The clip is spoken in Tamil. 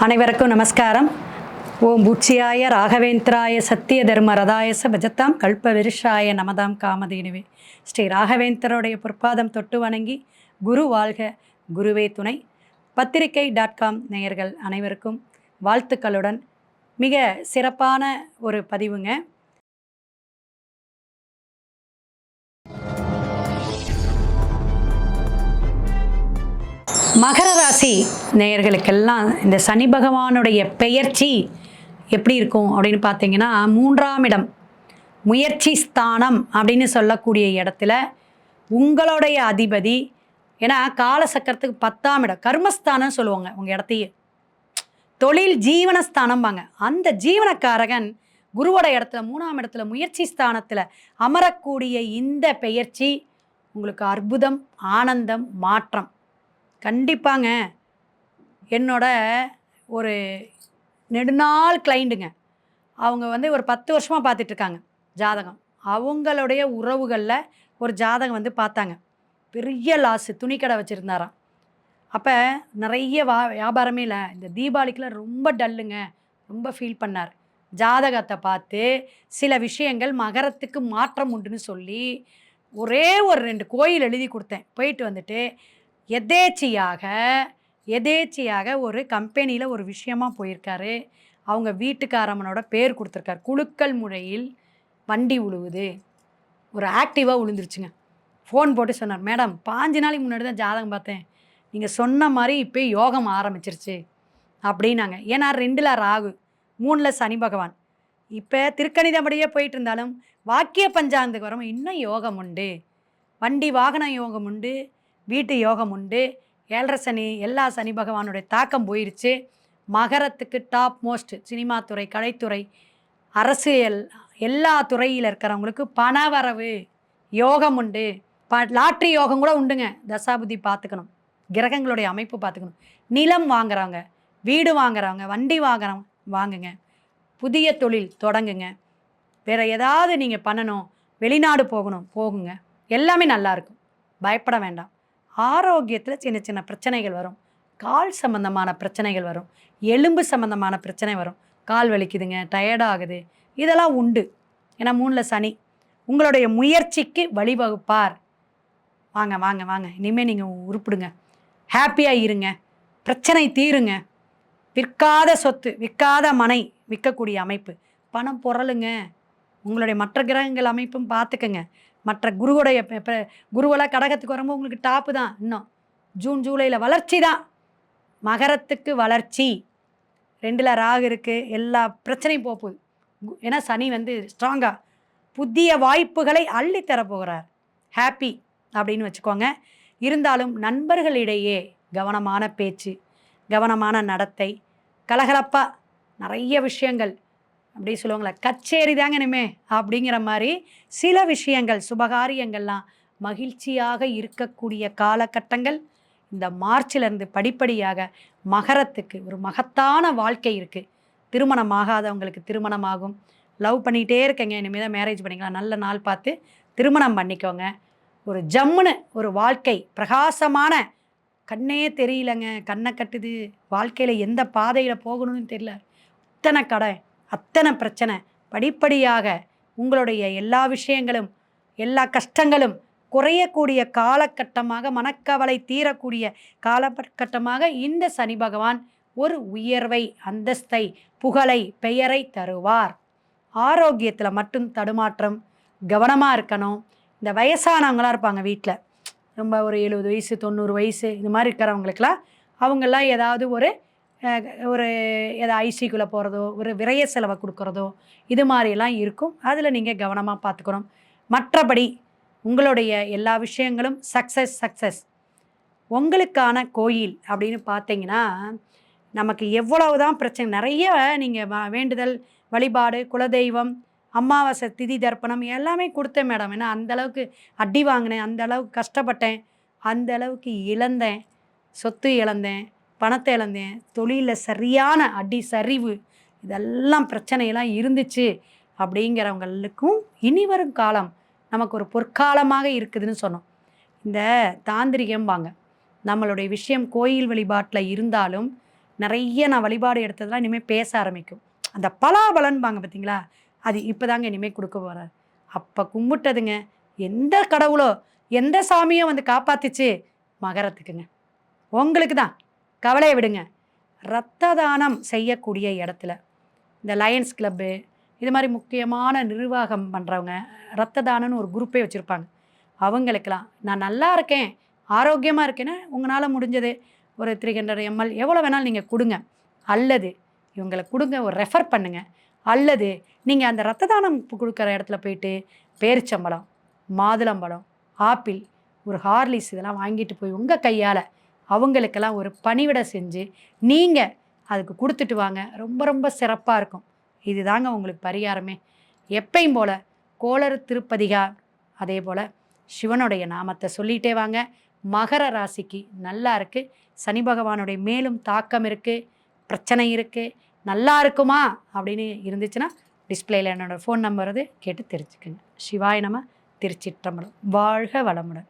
அனைவருக்கும் நமஸ்காரம். ஓம் பூச்சியாய ராகவேந்திராய சத்திய தர்ம ரதாயச பஜத்தாம் கல்ப விருஷாய நமதாம் காமதேனுவே. ஸ்ரீ ராகவேந்தருடைய பொற்பாதம் தொட்டு வணங்கி குரு வாழ்க, குருவே துணை. பத்திரிகை.com நேயர்கள் அனைவருக்கும் வாழ்த்துக்களுடன் மிக சிறப்பான ஒரு பதிவுங்க. மகர ராசி நேயர்களுக்கெல்லாம் இந்த சனி பகவானுடைய பெயர்ச்சி எப்படி இருக்கும் அப்படின்னு பார்த்தீங்கன்னா, 3ஆம் இடம் முயற்சி ஸ்தானம் அப்படின்னு சொல்லக்கூடிய இடத்துல உங்களுடைய அதிபதி, ஏன்னா காலசக்கரத்துக்கு 10ஆம் இடம் கர்மஸ்தானம் சொல்லுவாங்க. உங்கள் இடத்தையே தொழில் ஜீவனஸ்தானம்பாங்க. அந்த ஜீவனக்காரகன் குருவோட இடத்துல 3ஆம் இடத்துல முயற்சி ஸ்தானத்தில் அமரக்கூடிய இந்த பெயர்ச்சி உங்களுக்கு அற்புதம், ஆனந்தம், மாற்றம் கண்டிப்பாங்க. என்னோட ஒரு நெடுநாள் கிளைண்ட்டுங்க, அவங்க ஒரு 10 வருஷமாக பார்த்துட்ருக்காங்க ஜாதகம். அவங்களுடைய உறவுகளில் ஒரு ஜாதகம் பார்த்தாங்க. பெரிய லாஸு, துணிக்கடை வச்சுருந்தாராம். அப்போ நிறைய வியாபாரமே இல்லை. இந்த தீபாவளிக்கெலாம் ரொம்ப டல்லுங்க, ரொம்ப ஃபீல் பண்ணார். ஜாதகத்தை பார்த்து சில விஷயங்கள் மகரத்துக்கு மாற்றம் உண்டுன்னு சொல்லி ஒரே ஒரு 2 கோயில் எழுதி கொடுத்தேன். போயிட்டு வந்துட்டு எதேச்சியாக ஒரு கம்பெனியில் ஒரு விஷயமாக போயிருக்காரு. அவங்க வீட்டுக்காரம்மனோட பேர் கொடுத்துருக்காரு. குலுக்கல் முறையில் வண்டி உழுவுது, ஒரு ஆக்டிவாக உழுந்துருச்சுங்க. ஃபோன் போட்டு சொன்னார், மேடம் 5 நாளைக்கு முன்னாடி தான் ஜாதகம் பார்த்தேன், நீங்கள் சொன்ன மாதிரி இப்போ யோகம் ஆரம்பிச்சிருச்சு அப்படின்னாங்க. ஏன்னா 2ல் ராகு, 3ல் சனி பகவான். இப்போ திருக்கணிதப்படியே போயிட்டு இருந்தாலும் வாக்கிய பஞ்சாங்கத்துக்கு வரவும் இன்னும் யோகம் உண்டு. வண்டி வாகன யோகம் உண்டு, வீட்டு யோகம் உண்டு. 7.5 சனி, எல்லா சனி பகவானுடைய தாக்கம் போயிடுச்சு. மகரத்துக்கு டாப் மோஸ்ட் சினிமா துறை, கலைத்துறை, அரசியல், எல்லா துறையில் இருக்கிறவங்களுக்கு பணவரவு யோகம் உண்டு. லாட்ரி யோகம் கூட உண்டுங்க. தசாபுதி பார்த்துக்கணும், கிரகங்களுடைய அமைப்பு பார்த்துக்கணும். நிலம் வாங்குறவங்க, வீடு வாங்குறவங்க, வண்டி வாங்குறவங்க வாங்குங்க. புதிய தொழில் தொடங்குங்க. வேறு ஏதாவது நீங்கள் பண்ணணும், வெளிநாடு போகுங்க. எல்லாமே நல்லாயிருக்கும், பயப்பட வேண்டாம். ஆரோக்கியத்தில் சின்ன சின்ன பிரச்சனைகள் வரும். கால் சம்மந்தமான பிரச்சனைகள் வரும், எலும்பு சம்மந்தமான பிரச்சனை வரும். கால் வலிக்குதுங்க, டயர்டாகுது, இதெல்லாம் உண்டு. ஏன்னா 3ல் சனி உங்களுடைய முயற்சிக்கு வழிவகுப்பார். வாங்க வாங்க வாங்க, இனிமேல் நீங்கள் உருப்பிடுங்க, ஹாப்பியாக இருங்க, பிரச்சனை தீருங்க. விற்காத சொத்து, விற்காத மனை விற்கக்கூடிய அமைப்பு, பணம் பொருளுங்க. உங்களுடைய மற்ற கிரகங்கள் அமைப்பும் பார்த்துக்கங்க. மற்ற குருவெல்லாம் கடகத்துக்கு வரும்போது உங்களுக்கு டாப்பு தான். இன்னும் ஜூன் ஜூலையில் வளர்ச்சி தான். மகரத்துக்கு வளர்ச்சி. 2ல் ராகு இருக்குது, எல்லா பிரச்சனையும் போகுது. ஏன்னா சனி ஸ்ட்ராங்காக புதிய வாய்ப்புகளை அள்ளி தரப்போகிறார். ஹாப்பி அப்படின்னு வச்சுக்கோங்க. இருந்தாலும் நண்பர்களிடையே கவனமான பேச்சு, கவனமான நடத்தை, கலகலப்பாக நிறைய விஷயங்கள் அப்படி சொல்லுவாங்களே, கச்சேரி தாங்க இனிமே அப்படிங்கிற மாதிரி சில விஷயங்கள், சுபகாரியங்கள்லாம் மகிழ்ச்சியாக இருக்கக்கூடிய காலகட்டங்கள் இந்த மார்ச்சிலேருந்து படிப்படியாக மகரத்துக்கு ஒரு மகத்தான வாழ்க்கை இருக்குது. திருமணம் ஆகாதவங்களுக்கு திருமணமாகும். லவ் பண்ணிகிட்டே இருக்கங்க, இனிமேல் தான் மேரேஜ் பண்ணிக்கலாம். நல்ல நாள் பார்த்து திருமணம் பண்ணிக்கோங்க. ஒரு ஜம்முன்னு ஒரு வாழ்க்கை, பிரகாசமான, கண்ணே தெரியலங்க, கண்ணை கட்டுது, வாழ்க்கையில் எந்த பாதையில் போகணும்னு தெரியல, அத்தனை கடை, அத்தனை பிரச்சனை. படிப்படியாக உங்களுடைய எல்லா விஷயங்களும், எல்லா கஷ்டங்களும் குறையக்கூடிய காலகட்டமாக, மனக்கவலை தீரக்கூடிய காலகட்டமாக இந்த சனி பகவான் ஒரு உயர்வை, அந்தஸ்தை, புகழை, பெயரை தருவார். ஆரோக்கியத்தில் மட்டும் தடுமாற்றம், கவனமாக இருக்கணும். இந்த வயசானவங்களாம் இருப்பாங்க வீட்டில், ரொம்ப ஒரு 70 வயசு 90 வயசு இது மாதிரி இருக்கிறவங்களுக்கெல்லாம், அவங்கெல்லாம் ஏதாவது ஒரு ஐசிக்குள்ளே போகிறதோ, ஒரு விரைய செலவை கொடுக்குறதோ, இது மாதிரியெல்லாம் இருக்கும். அதில் நீங்கள் கவனமாக பார்த்துக்கணும். மற்றபடி உங்களுடைய எல்லா விஷயங்களும் சக்ஸஸ். உங்களுக்கான கோயில் அப்படின்னு பார்த்தீங்கன்னா, நமக்கு எவ்வளவு தான் பிரச்சனை, நிறைய நீங்கள் வேண்டுதல், வழிபாடு, குலதெய்வம், அமாவாசை திதி தர்ப்பணம் எல்லாமே கொடுத்தேன் மேடம். ஏன்னா அந்தளவுக்கு அடி வாங்கினேன், அந்தளவுக்கு கஷ்டப்பட்டேன், அந்தளவுக்கு இழந்தேன், சொத்து இழந்தேன், பணத்தை இழந்தேன், தொழிலில் சரியான அடி சரிவு, இதெல்லாம் பிரச்சனையெல்லாம் இருந்துச்சு அப்படிங்கிறவங்களுக்கும் இனி வரும் காலம் நமக்கு ஒரு பொற்காலமாக இருக்குதுன்னு சொன்னோம். இந்த தாந்திரிகம்பாங்க, நம்மளுடைய விஷயம் கோயில் வழிபாட்டில் இருந்தாலும் நிறைய நான் வழிபாடு எடுத்ததெல்லாம் இனிமேல் பேச ஆரம்பிக்கும். அந்த பலாபலன்பாங்க பார்த்தீங்களா, அது இப்போ தாங்க இனிமேல் கொடுக்க போகிறார். அப்போ கும்பிட்டதுங்க எந்த கடவுளோ எந்த சாமியோ வந்து காப்பாத்துச்சு, மகரத்துக்குங்க. உங்களுக்கு தான். கவலையை விடுங்க. இரத்த தானம் செய்யக்கூடிய இடத்துல இந்த லயன்ஸ் கிளப்பு இது மாதிரி முக்கியமான நிர்வாகம் பண்ணுறவங்க இரத்த தானம்னு ஒரு குரூப்பே வச்சுருப்பாங்க. அவங்களுக்கெல்லாம் நான் நல்லா இருக்கேன், ஆரோக்கியமாக இருக்கேன்னு உங்களால் முடிஞ்சது ஒரு 300 ml எவ்வளோ வேணாலும் நீங்கள் கொடுங்க. அல்லது இவங்களை கொடுங்க, ஒரு ரெஃபர் பண்ணுங்க. அல்லது நீங்கள் அந்த இரத்த தானம் கொடுக்குற இடத்துல போயிட்டு பேரிச்சம்பழம், மாதுளம்பழம், ஆப்பிள், ஒரு ஹார்லிக்ஸ் இதெல்லாம் வாங்கிட்டு போய் உங்கள் கையால் அவங்களுக்கெல்லாம் ஒரு பணிவிடை செஞ்சு நீங்கள் அதுக்கு கொடுத்துட்டு வாங்க. ரொம்ப ரொம்ப சிறப்பாக இருக்கும். இதுதாங்க உங்களுக்கு பரிகாரமே. எப்பயும் போல் கோளறு திருப்பதிகார், அதே போல் சிவனுடைய நாமத்தை சொல்லிகிட்டே வாங்க. மகர ராசிக்கு நல்லா இருக்குது. சனி பகவானுடைய மேலும் தாக்கம் இருக்குது, பிரச்சனை இருக்குது. நல்லா இருக்குமா அப்படின்னு இருந்துச்சுன்னா டிஸ்பிளேயில் என்னோடய ஃபோன் நம்பர் வருது, கேட்டு தெரிஞ்சுக்குங்க. சிவாய நம. திருச்சிற்றம்பலம். வாழ்க வளமுடன்.